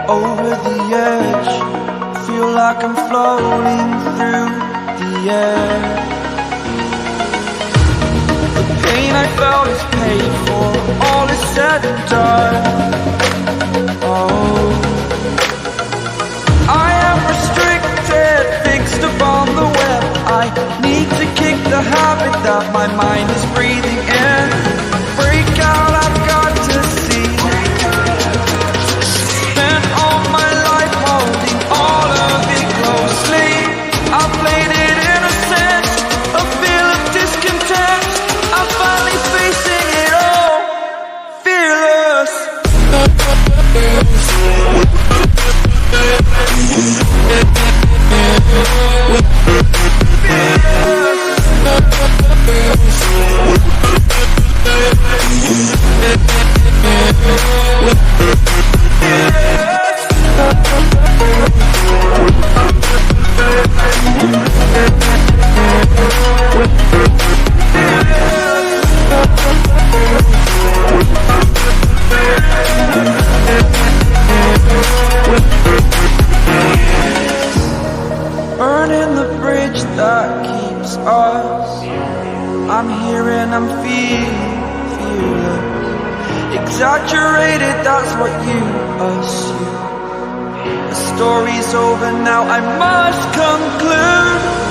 Over the edge, feel like I'm floating through the air. The pain I felt is paid for, all is said and done. Oh, I am restricted, fixed upon the web. I need to kick the habit that my mind is breathing in. Break out, I've got to see. All of it closely, I played it innocent, a feel of discontent. I'm finally facing it all, fearless. Burning the bridge that keeps us. I'm here and I'm fearless. Exaggerated, that's what you assume. The story's over now, I must conclude.